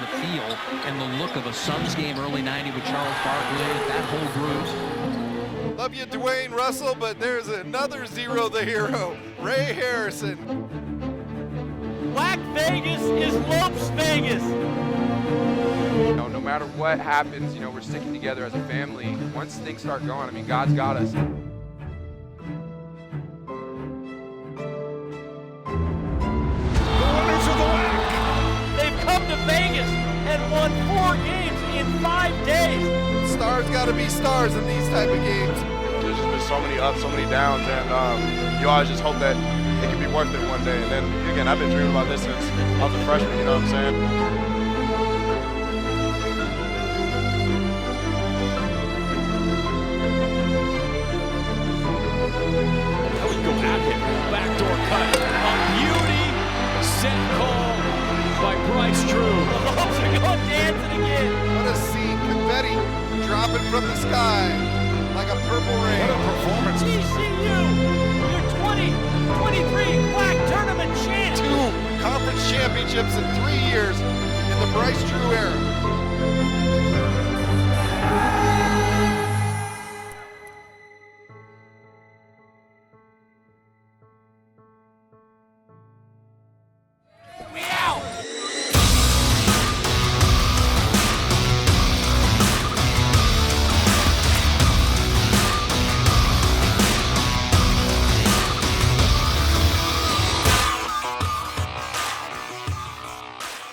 the feel and the look of a Suns game early 90 with Charles Barkley, that whole group. Love you, Dwayne Russell, but there's another zero the hero, Ray Harrison. Black Vegas is Lopes Vegas. No matter what happens, we're sticking together as a family. Once things start going, I mean, God's got us. Come to Vegas and won 4 games in 5 days. Stars got to be stars in these type of games. There's just been so many ups, so many downs, and you always just hope that it can be worth it one day. And then, again, I've been dreaming about this since I was a freshman, you know what I'm saying? Now we go at him. Backdoor cut. A beauty. Set call by Bryce Drew. The Lopes are going dancing again. What a scene. Confetti dropping from the sky like a purple rain. What a performance. TCU, your 2023 Black Tournament champ. 2 conference championships in 3 years in the Bryce Drew era.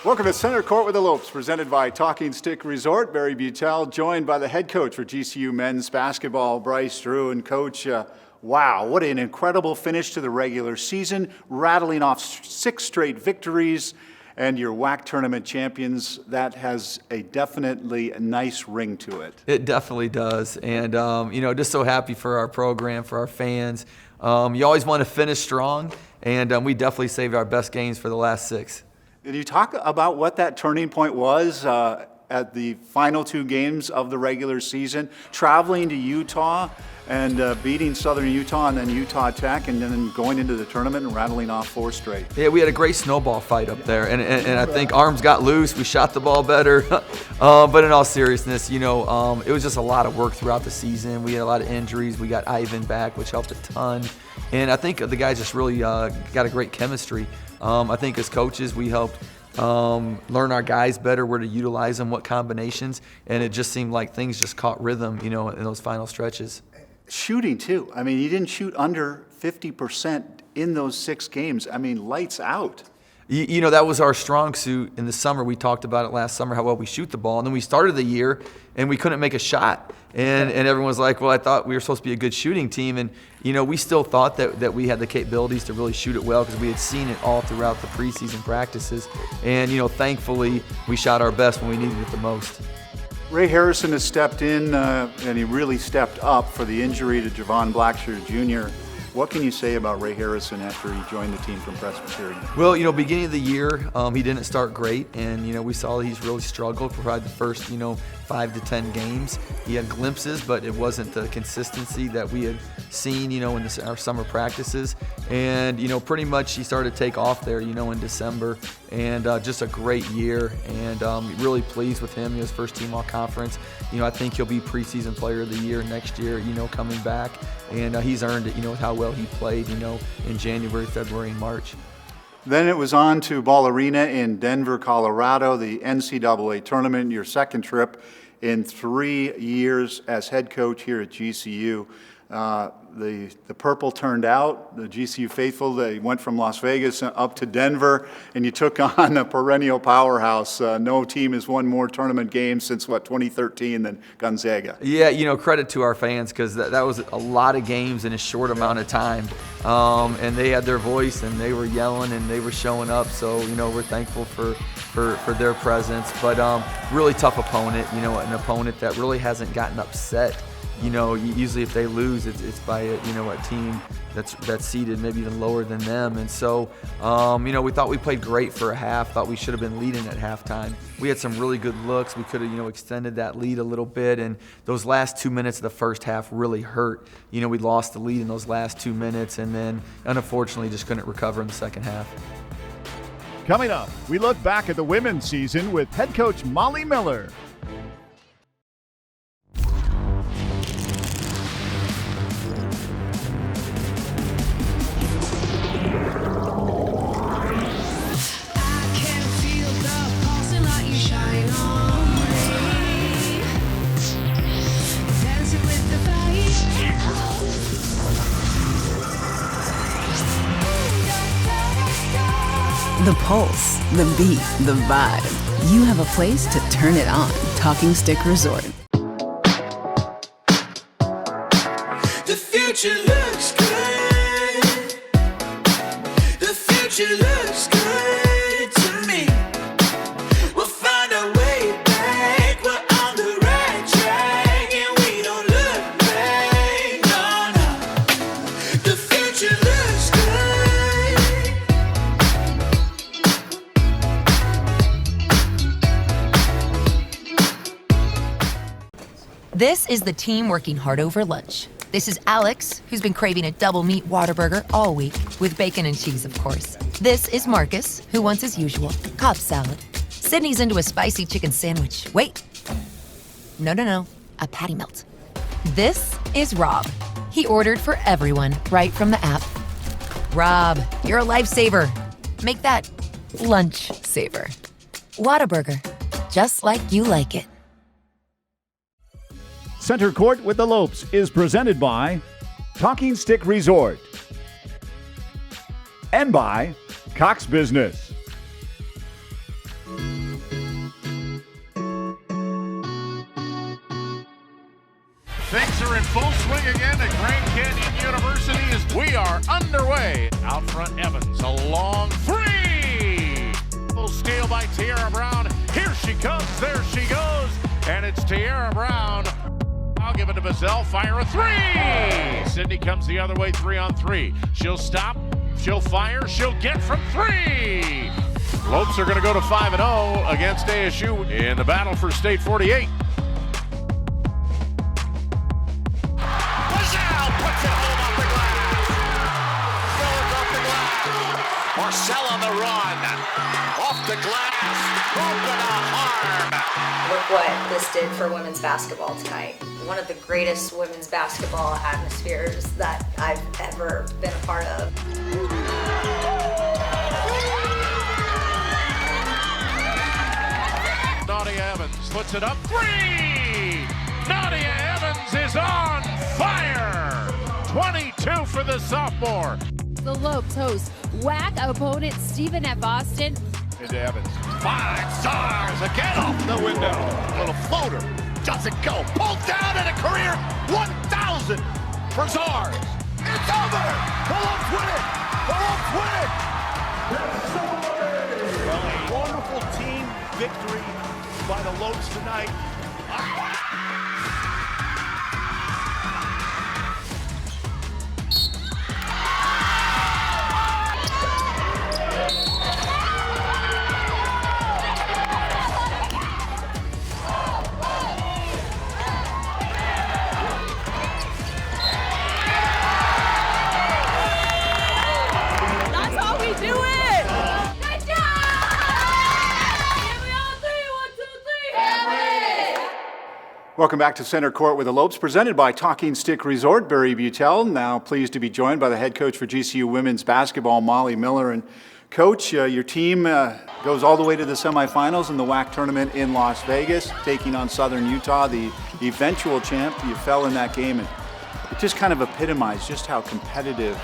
Welcome to Center Court with the Lopes, presented by Talking Stick Resort. Barry Butel, joined by the head coach for GCU men's basketball, Bryce Drew. And Coach, wow, what an incredible finish to the regular season, rattling off 6 straight victories, and your WAC tournament champions. That has a definitely nice ring to it. It definitely does. And, just so happy for our program, for our fans. You always want to finish strong, and we definitely saved our best games for the last 6. Did you talk about what that turning point was at the final 2 games of the regular season, traveling to Utah and beating Southern Utah and then Utah Tech, and then going into the tournament and rattling off 4 straight? Yeah, we had a great snowball fight up there, and I think arms got loose. We shot the ball better. But in all seriousness, it was just a lot of work throughout the season. We had a lot of injuries. We got Ivan back, which helped a ton. And I think the guys just really got a great chemistry. I think as coaches, we helped learn our guys better, where to utilize them, what combinations, and it just seemed like things just caught rhythm, in those final stretches. Shooting, too. I mean, you didn't shoot under 50% in those 6 games. I mean, lights out. That was our strong suit in the summer. We talked about it last summer, how well we shoot the ball. And then we started the year, and we couldn't make a shot. And everyone was like, well, I thought we were supposed to be a good shooting team. And, we still thought that we had the capabilities to really shoot it well, because we had seen it all throughout the preseason practices. And, thankfully, we shot our best when we needed it the most. Ray Harrison has stepped in, and he really stepped up for the injury to Javon Blackshear Jr. What can you say about Ray Harrison after he joined the team from Presbyterian? Well, beginning of the year, he didn't start great, and, we saw that he's really struggled for probably the first, 5 to 10 games. He had glimpses, but it wasn't the consistency that we had seen, in our summer practices. And, pretty much he started to take off there, in December, and just a great year, and really pleased with him. His first team all-conference. I think he'll be preseason player of the year next year, coming back, and he's earned it, with how well he played, in January, February, and March. Then it was on to Ball Arena in Denver, Colorado, the NCAA tournament, your second trip in 3 years as head coach here at GCU. The purple turned out, the GCU faithful. They went from Las Vegas up to Denver, and you took on a perennial powerhouse. No team has won more tournament games since, 2013 than Gonzaga. Yeah, credit to our fans, because that was a lot of games in a short amount of time. And they had their voice, and they were yelling, and they were showing up. So, we're thankful for their presence. But really tough opponent, an opponent that really hasn't gotten upset. Usually if they lose, it's by a team that's seated maybe even lower than them. And so, we thought we played great for a half. Thought we should have been leading at halftime. We had some really good looks. We could have, extended that lead a little bit. And those last 2 minutes of the first half really hurt. We lost the lead in those last 2 minutes, and then unfortunately just couldn't recover in the second half. Coming up, we look back at the women's season with head coach Molly Miller. The pulse, the beat, the vibe. You have a place to turn it on. Talking Stick Resort. The future looks good. The future looks good to me. We'll find our way back. We're on the right track and we don't look back. No, no. The future looks good. This is the team working hard over lunch. This is Alex, who's been craving a double meat Whataburger all week, with bacon and cheese, of course. This is Marcus, who wants his usual Cobb salad. Sydney's into a spicy chicken sandwich. Wait. No, a patty melt. This is Rob. He ordered for everyone right from the app. Rob, you're a lifesaver. Make that lunch saver. Whataburger, just like you like it. Center Court with the Lopes is presented by Talking Stick Resort and by Cox Business. Things are in full swing again at Grand Canyon University as we are underway. Out front, Evans, a long three. Little steal by Tiara Brown. Here she comes, there she goes. And it's Tiara Brown. I'll give it to Bazell, fire a three. Sydney comes the other way, 3-on-3. She'll stop, she'll fire, she'll get from three. Lopes are going to go to 5-0 against ASU in the battle for State 48. Bazell puts it home off the glass. Goes off the glass. Marcel on the run. Off the glass. Open a harm. Look what this did for women's basketball tonight. One of the greatest women's basketball atmospheres that I've ever been a part of. Nadia Evans puts it up, three! Nadia Evans is on fire! 22 for the sophomore. The Lopes host WAC opponent Stephen F. Austin. Into Evans. 5 stars again off the window. Little floater. Doesn't go. Pulled down at a career 1,000 for Czars. It's over. The Lopes win it. The Lopes win it. Well, a wonderful team victory by the Lopes tonight. Welcome back to Center Court with the Lopes, presented by Talking Stick Resort. Barry Butel, now pleased to be joined by the head coach for GCU women's basketball, Molly Miller. And Coach, your team goes all the way to the semifinals in the WAC tournament in Las Vegas, taking on Southern Utah, the eventual champ. You fell in that game, and it just kind of epitomized just how competitive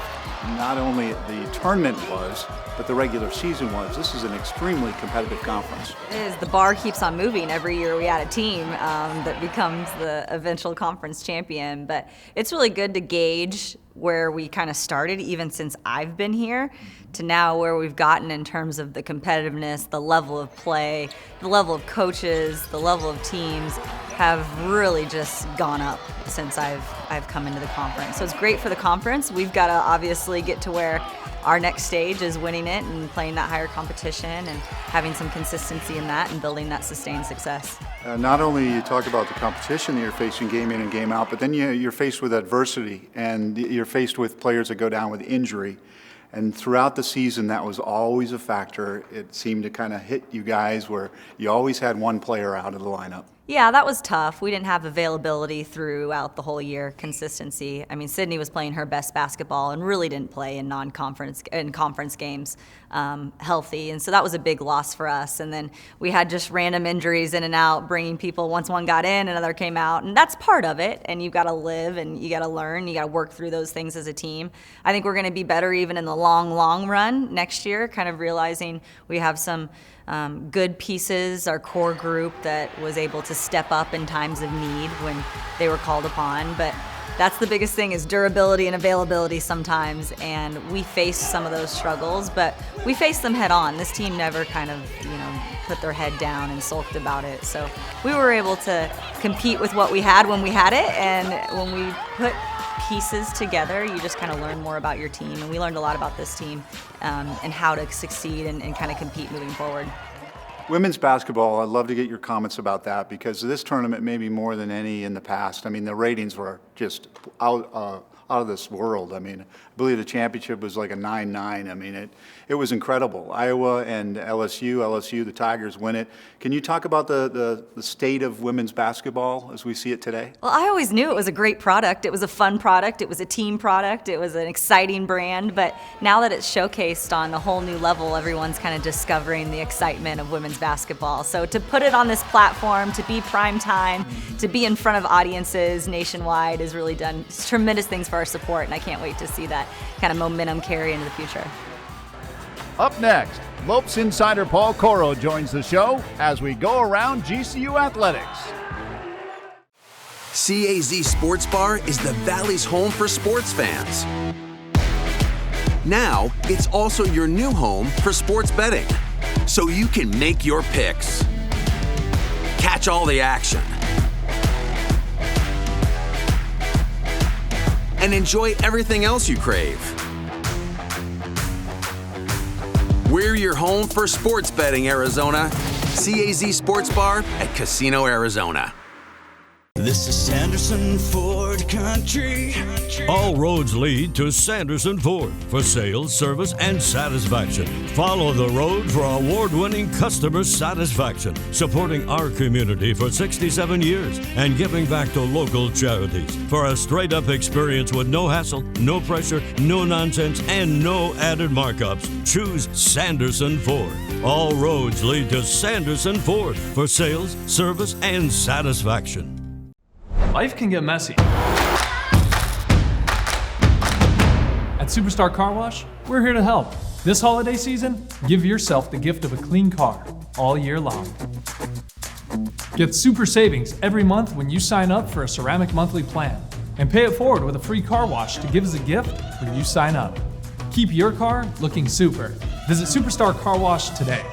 not only the tournament was, but the regular season was. This is an extremely competitive conference. It is. The bar keeps on moving. Every year we add a team that becomes the eventual conference champion. But it's really good to gauge where we kind of started, even since I've been here, to now where we've gotten in terms of the competitiveness, the level of play, the level of coaches, the level of teams have really just gone up since I've come into the conference. So it's great for the conference. We've got to obviously get to where our next stage is winning it and playing that higher competition and having some consistency in that and building that sustained success. Not only you talk about the competition that you're facing game in and game out, but then you're faced with adversity and you're faced with players that go down with injury. And throughout the season, that was always a factor. It seemed to kind of hit you guys where you always had one player out of the lineup. Yeah, that was tough. We didn't have availability throughout the whole year, consistency. I mean, Sydney was playing her best basketball and really didn't play in conference games healthy, and so that was a big loss for us. And then we had just random injuries in and out, bringing people. Once one got in, another came out, and that's part of it. And you got to live, and you got to learn, you got to work through those things as a team. I think we're going to be better even in the long run next year. Kind of realizing we have some good pieces, our core group that was able to step up in times of need when they were called upon. But that's the biggest thing, is durability and availability sometimes, and we face some of those struggles, but we face them head on. This team never kind of, put their head down and sulked about it. So we were able to compete with what we had when we had it, and when we put pieces together, you just kind of learn more about your team, and we learned a lot about this team and how to succeed and kind of compete moving forward. Women's basketball, I'd love to get your comments about that, because this tournament, maybe more than any in the past, I mean, the ratings were just out of this world. I mean, I believe the championship was like a 9-9. I mean, it was incredible. Iowa and LSU, the Tigers win it. Can you talk about the state of women's basketball as we see it today? Well, I always knew it was a great product. It was a fun product. It was a team product. It was an exciting brand. But now that it's showcased on a whole new level, everyone's kind of discovering the excitement of women's basketball. So to put it on this platform, to be prime time, to be in front of audiences nationwide has really done tremendous things for our support, and I can't wait to see that kind of momentum carry into the future. Up next, Lopes insider Paul Coro joins the show as we go around GCU athletics. CAZ Sports Bar is the Valley's home for sports fans. Now, it's also your new home for sports betting, so you can make your picks, catch all the action, and enjoy everything else you crave. We're your home for sports betting, Arizona. CAZ Sports Bar at Casino, Arizona. This is Sanderson Ford Country. All roads lead to Sanderson Ford for sales, service, and satisfaction. Follow the road for award-winning customer satisfaction, supporting our community for 67 years and giving back to local charities. For a straight-up experience with no hassle, no pressure, no nonsense, and no added markups, choose Sanderson Ford. All roads lead to Sanderson Ford for sales, service, and satisfaction. Life can get messy. At Superstar Car Wash, we're here to help. This holiday season, give yourself the gift of a clean car all year long. Get super savings every month when you sign up for a ceramic monthly plan, and pay it forward with a free car wash to give as a gift when you sign up. Keep your car looking super. Visit Superstar Car Wash today.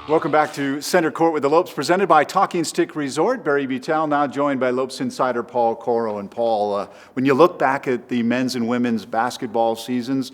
Welcome back to Center Court with the Lopes, presented by Talking Stick Resort. Barry Butel now joined by Lopes insider Paul Coro. And Paul, when you look back at the men's and women's basketball seasons,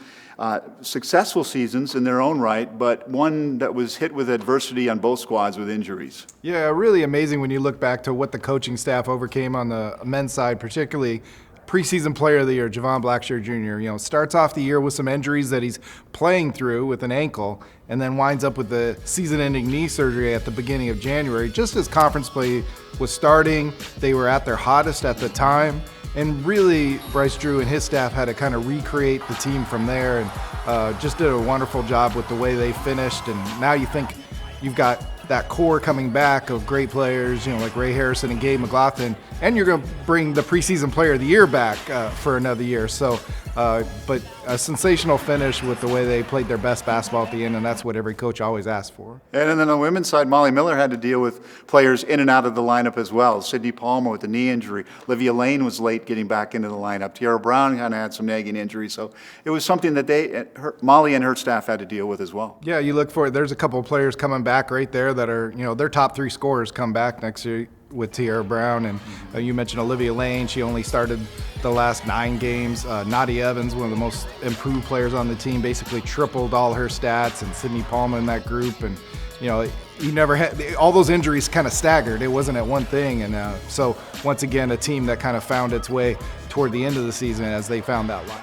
successful seasons in their own right, but one that was hit with adversity on both squads with injuries. Yeah, really amazing when you look back to what the coaching staff overcame on the men's side, particularly preseason player of the year, Javon Blackshear Jr., starts off the year with some injuries that he's playing through with an ankle, and then winds up with the season-ending knee surgery at the beginning of January. Just as conference play was starting, they were at their hottest at the time, and really Bryce Drew and his staff had to kind of recreate the team from there, and just did a wonderful job with the way they finished. And now you think you've got that core coming back of great players, like Ray Harrison and Gabe McLaughlin, and you're going to bring the preseason player of the year back for another year. So, but a sensational finish with the way they played their best basketball at the end, and that's what every coach always asks for. And then on the women's side, Molly Miller had to deal with players in and out of the lineup as well. Sydney Palmer with the knee injury. Olivia Lane was late getting back into the lineup. Tiara Brown kind of had some nagging injuries. So it was something that Molly and her staff had to deal with as well. Yeah, you look for it. There's a couple of players coming back right there that are, their top three scorers come back next with Tierra Brown, and you mentioned Olivia Lane. She only started the last 9 games. Nadia Evans, one of the most improved players on the team, basically tripled all her stats, and Sydney Palma in that group. And you never had all those injuries kind of staggered. It wasn't at one thing, and so once again, a team that kind of found its way toward the end of the season as they found that line.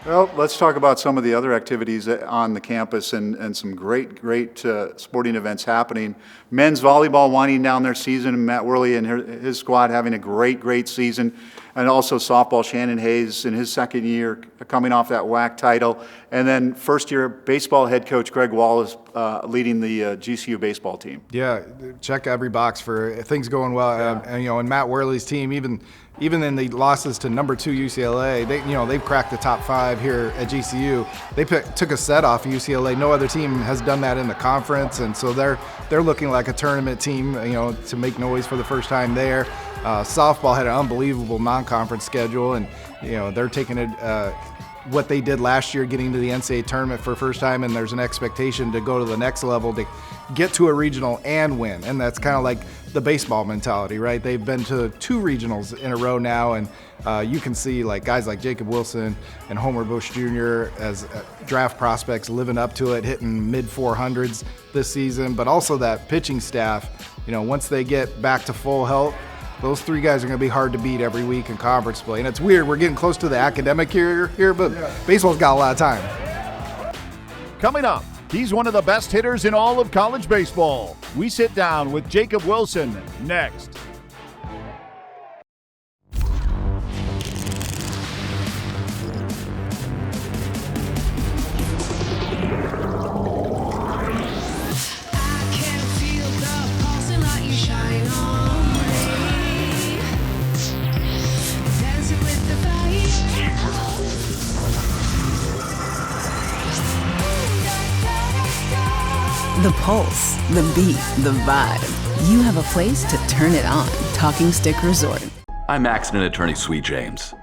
Well, let's talk about some of the other activities on the campus and some great sporting events happening. Men's volleyball winding down their season, Matt Worley and his squad having a great season. And also softball, Shannon Hayes in his second year coming off that WAC title. And then first-year baseball head coach Greg Wallace leading the GCU baseball team. Yeah, check every box for things going well. And Matt Worley's team, even in the losses to number 2 UCLA, they've cracked the top 5 here at GCU. They took a set off UCLA. No other team has done that in the conference, and so they're looking like a tournament team, to make noise for the first time there. Softball had an unbelievable non-conference schedule, and they're taking it what they did last year, getting to the NCAA tournament for the first time, and there's an expectation to go to the next level to get to a regional and win. And that's kind of like the baseball mentality, right? They've been to 2 regionals in a row now, and you can see like guys like Jacob Wilson and Homer Bush Jr. as draft prospects living up to it, hitting mid-400s this season. But also that pitching staff, once they get back to full health, those 3 guys are going to be hard to beat every week in conference play. And it's weird, we're getting close to the academic year here, but baseball's got a lot of time. Coming up, he's one of the best hitters in all of college baseball. We sit down with Jacob Wilson next. The pulse, the beat, the vibe. You have a place to turn it on. Talking Stick Resort. I'm accident attorney Sweet James.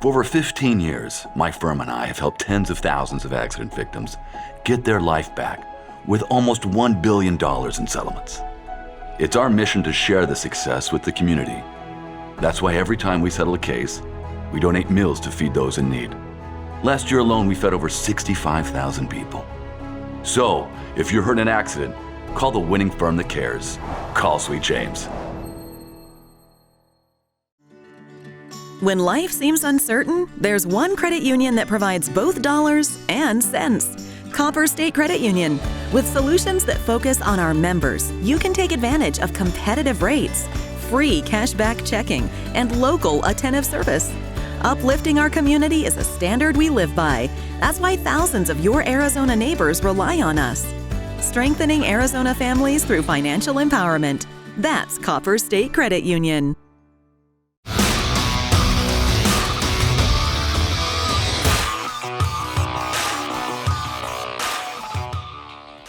For over 15 years, my firm and I have helped tens of thousands of accident victims get their life back with almost $1 billion in settlements. It's our mission to share the success with the community. That's why every time we settle a case, we donate meals to feed those in need. Last year alone, we fed over 65,000 people. So, if you're hurt in an accident, call the winning firm that cares. Call Sweet James. When life seems uncertain, there's one credit union that provides both dollars and cents. Copper State Credit Union. With solutions that focus on our members, you can take advantage of competitive rates, free cashback checking, and local attentive service. Uplifting our community is a standard we live by. That's why thousands of your Arizona neighbors rely on us. Strengthening Arizona families through financial empowerment. That's Copper State Credit Union.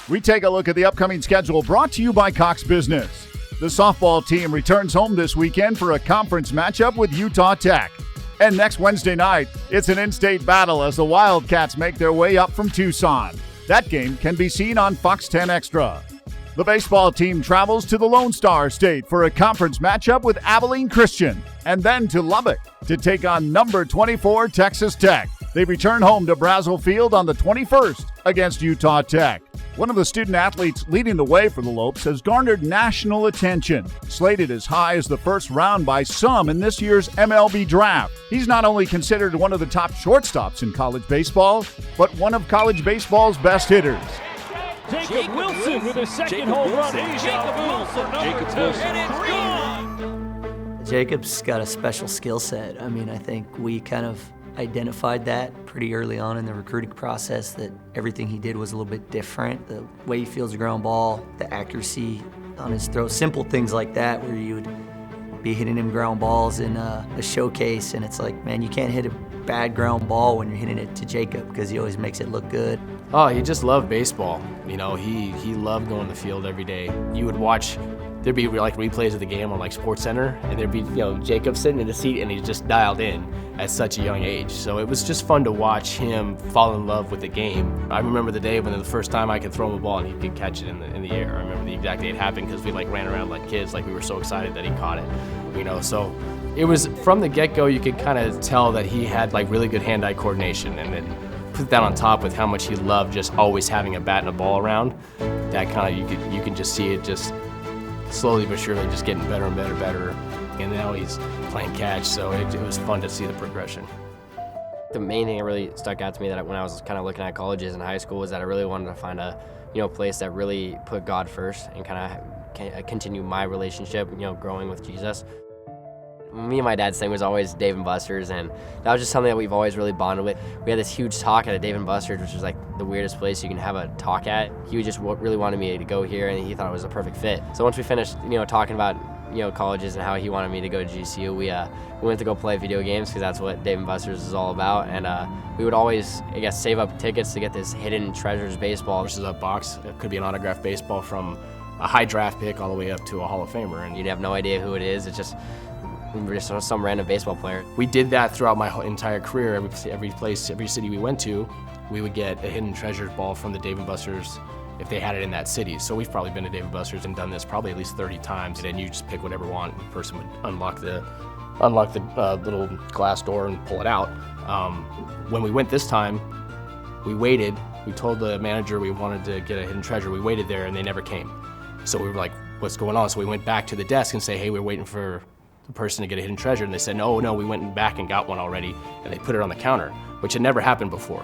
We take a look at the upcoming schedule brought to you by Cox Business. The softball team returns home this weekend for a conference matchup with Utah Tech. And next Wednesday night, it's an in-state battle as the Wildcats make their way up from Tucson. That game can be seen on Fox 10 Extra. The baseball team travels to the Lone Star State for a conference matchup with Abilene Christian, and then to Lubbock to take on number 24 Texas Tech. They return home to Brazel Field on the 21st against Utah Tech. One of the student athletes leading the way for the Lopes has garnered national attention. Slated as high as the first round by some in this year's MLB draft, he's not only considered one of the top shortstops in college baseball, but one of college baseball's best hitters. Jacob Wilson with his second home run. Jacob Wilson, number 2, and it's gone. Jacob's got a special skill set. I mean, I think we kind of identified that pretty early on in the recruiting process, that everything he did was a little bit different. The way he fields a ground ball, the accuracy on his throw, simple things like that where you would be hitting him ground balls in a showcase, and it's like, man, you can't hit a bad ground ball when you're hitting it to Jacob because he always makes it look good. Oh, he just loved baseball. You know, he loved going to the field every day. You would watch there'd be like replays of the game on like Sports Center, and there'd be Jacob sitting in the seat, and he just dialed in at such a young age. So it was just fun to watch him fall in love with the game. I remember the day when the first time I could throw him a ball and he could catch it in the air. I remember the exact day it happened because we like ran around like kids, like we were so excited that he caught it. So it was from the get-go, you could kind of tell that he had like really good hand-eye coordination, and then put that on top with how much he loved just always having a bat and a ball around. That kind of you can just see it just slowly but surely just getting better and better. And now he's playing catch, so it was fun to see the progression. The main thing that really stuck out to me that when I was kind of looking at colleges and high school was that I really wanted to find a place that really put God first and kind of continue my relationship, growing with Jesus. Me and my dad's thing was always Dave & Buster's, and that was just something that we've always really bonded with. We had this huge talk at a Dave & Buster's, which was like the weirdest place you can have a talk at. He just really wanted me to go here, and he thought it was a perfect fit. So once we finished, talking about colleges and how he wanted me to go to GCU, we went to go play video games because that's what Dave & Buster's is all about. And we would always, save up tickets to get this hidden treasures baseball. This is a box. It could be an autographed baseball from a high draft pick all the way up to a Hall of Famer, and you'd have no idea who it is. It's just some random baseball player. We did that throughout my whole entire career. Every city we went to, we would get a hidden treasures ball from the Dave & Buster's if they had it in that city. So we've probably been to Dave & Buster's and done this probably at least 30 times. And then you just pick whatever one. The person would unlock the little glass door and pull it out. When we went this time, we waited. We told the manager we wanted to get a hidden treasure. We waited there and they never came. So we were like, what's going on? So we went back to the desk and say, hey, we're waiting for the person to get a hidden treasure. And they said, no, we went back and got one already. And they put it on the counter, which had never happened before.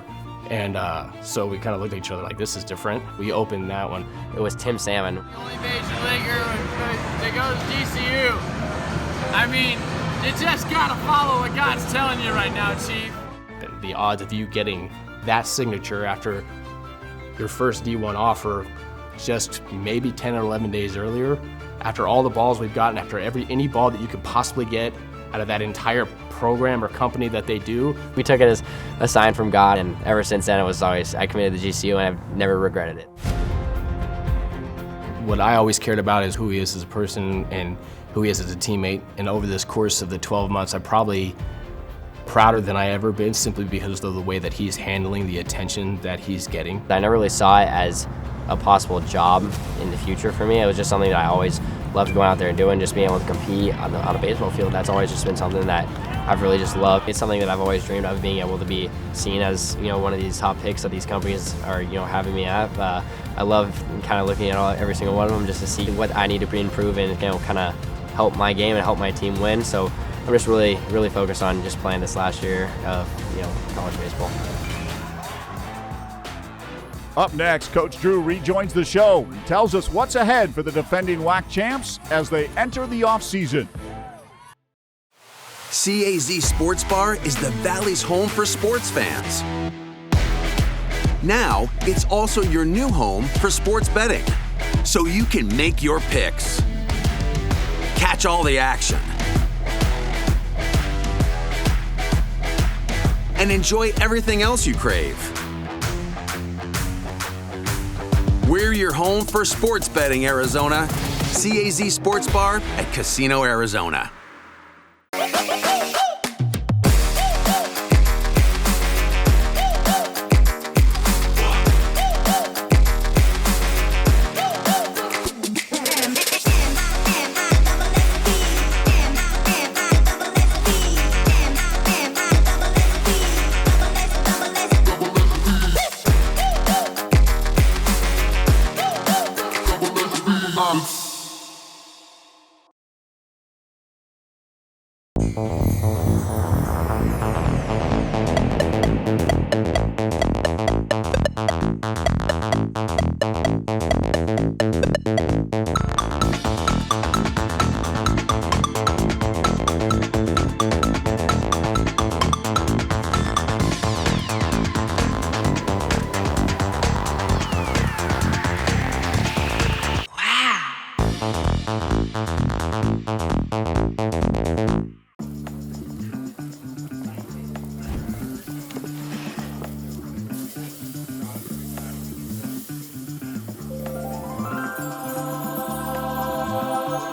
And so we kind of looked at each other like, this is different. We opened that one. It was Tim Salmon. The only major leaguer that goes to GCU. I mean, you just got to follow what God's telling you right now, Chief. The odds of you getting that signature after your first D1 offer just maybe 10 or 11 days earlier, after all the balls we've gotten, after any ball that you could possibly get out of that entire program or company that they do. We took it as a sign from God, and ever since then I committed to GCU, and I've never regretted it. What I always cared about is who he is as a person and who he is as a teammate. And over this course of the 12 months, I'm probably prouder than I ever been, simply because of the way that he's handling the attention that he's getting. I never really saw it as a possible job in the future for me. It was just something that I always loved going out there and doing, just being able to compete on a baseball field. That's always just been something that I've really just loved. It's something that I've always dreamed of, being able to be seen as one of these top picks that these companies are having me at. I love kind of looking at every single one of them just to see what I need to improve and kind of help my game and help my team win. So I'm just really focused on just playing this last year of college baseball. Up next, Coach Drew rejoins the show and tells us what's ahead for the defending WAC champs as they enter the offseason. CAZ Sports Bar is the Valley's home for sports fans. Now, it's also your new home for sports betting, so you can make your picks. Catch all the action. And enjoy everything else you crave. We're your home for sports betting, Arizona. CAZ Sports Bar at Casino, Arizona.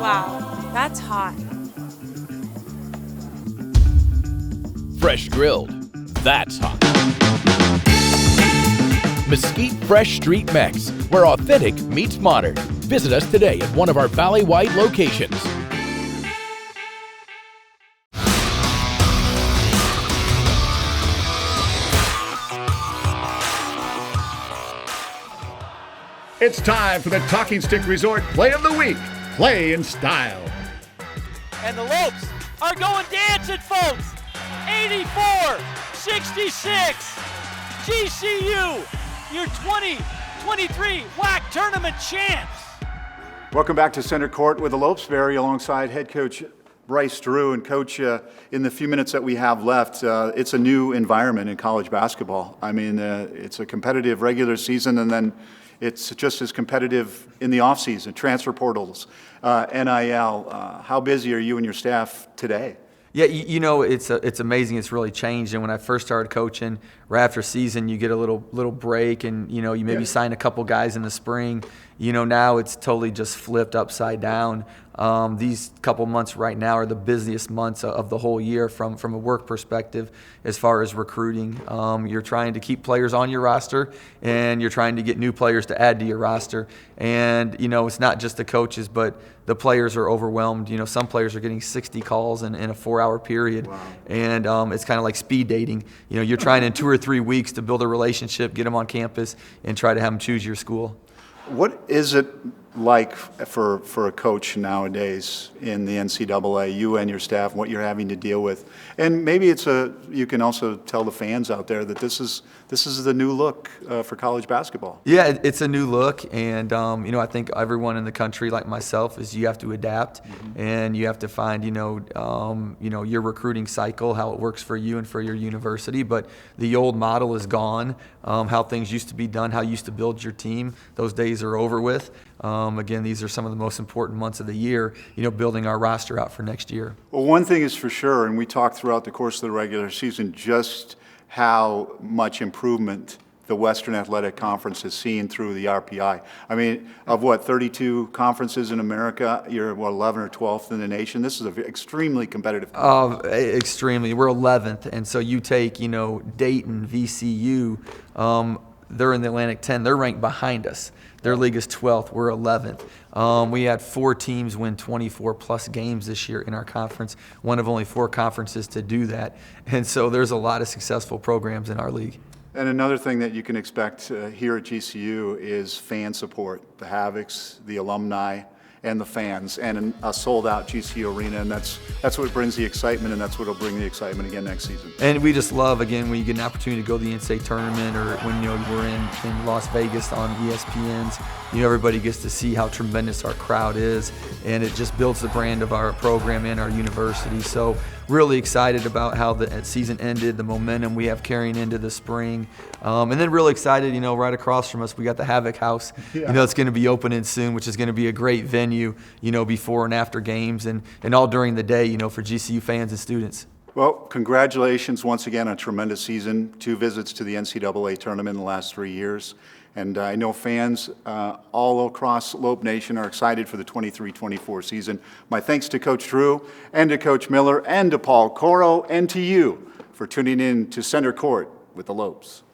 Wow, that's hot. Fresh grilled, that's hot. Mesquite Fresh Street Mex, where authentic meets modern. Visit us today at one of our Valley-wide locations. It's time for the Talking Stick Resort Play of the Week. Play in style. And the Lopes are going dancing, folks. 84-66. GCU, your 2023 WAC tournament champs. Welcome back to Center Court with the Lopes, Barry, alongside head coach Bryce Drew. And coach, in the few minutes that we have left, it's a new environment in college basketball. I mean, it's a competitive regular season, and then it's just as competitive in the offseason, transfer portals, NIL. How busy are you and your staff today? Yeah, you know, it's amazing. It's really changed. And when I first started coaching, right after season, you get a little break, and you know, you maybe sign a couple guys in the spring. You know, now it's totally just flipped upside down. These couple months right now are the busiest months of the whole year from a work perspective as far as recruiting. You're trying to keep players on your roster, and you're trying to get new players to add to your roster. And, you know, it's not just the coaches, but the players are overwhelmed. You know, some players are getting 60 calls in a 4-hour period. Wow. And it's kind of like speed dating. You know, you're trying in 2 or 3 weeks to build a relationship, get them on campus, and try to have them choose your school. What is it like for a coach nowadays in the NCAA, you and your staff, what you're having to deal with? And maybe you can also tell the fans out there that this is the new look for college basketball. Yeah, it's a new look, and you know, I think everyone in the country, like myself, is you have to adapt, and you have to find you know your recruiting cycle, how it works for you and for your university. But the old model is gone. How things used to be done, how you used to build your team, those days are over with. Again, these are some of the most important months of the year, you know, building our roster out for next year. Well, one thing is for sure, and we talked throughout the course of the regular season, just how much improvement the Western Athletic Conference has seen through the RPI. I mean, of 32 conferences in America, you're 11 or 12th in the nation. This is an extremely competitive conference. Extremely. We're 11th, and so you take, you know, Dayton, VCU, they're in the Atlantic 10. They're ranked behind us. Their league is 12th. We're 11th. We had 4 teams win 24-plus games this year in our conference, one of only 4 conferences to do that. And so there's a lot of successful programs in our league. And another thing that you can expect here at GCU is fan support, the Havocs, the alumni, and the fans, and a sold-out GCU arena, and that's what brings the excitement, and that's what will bring the excitement again next season. And we just love, again, when you get an opportunity to go to the NCAA tournament, or when you know we're in Las Vegas on ESPN's, you know, everybody gets to see how tremendous our crowd is, and it just builds the brand of our program and our university. So really excited about how the season ended, the momentum we have carrying into the spring, and then really excited, you know, right across from us we got the Havoc House. You know, it's going to be opening soon, which is going to be a great venue, you know, before and after games, and all during the day, you know, for GCU fans and students. Well, congratulations once again on a tremendous season, 2 visits to the NCAA tournament in the last 3 years. And I know fans all across Lope Nation are excited for the 23-24 season. My thanks to Coach Drew and to Coach Miller and to Paul Coro and to you for tuning in to Center Court with the Lopes.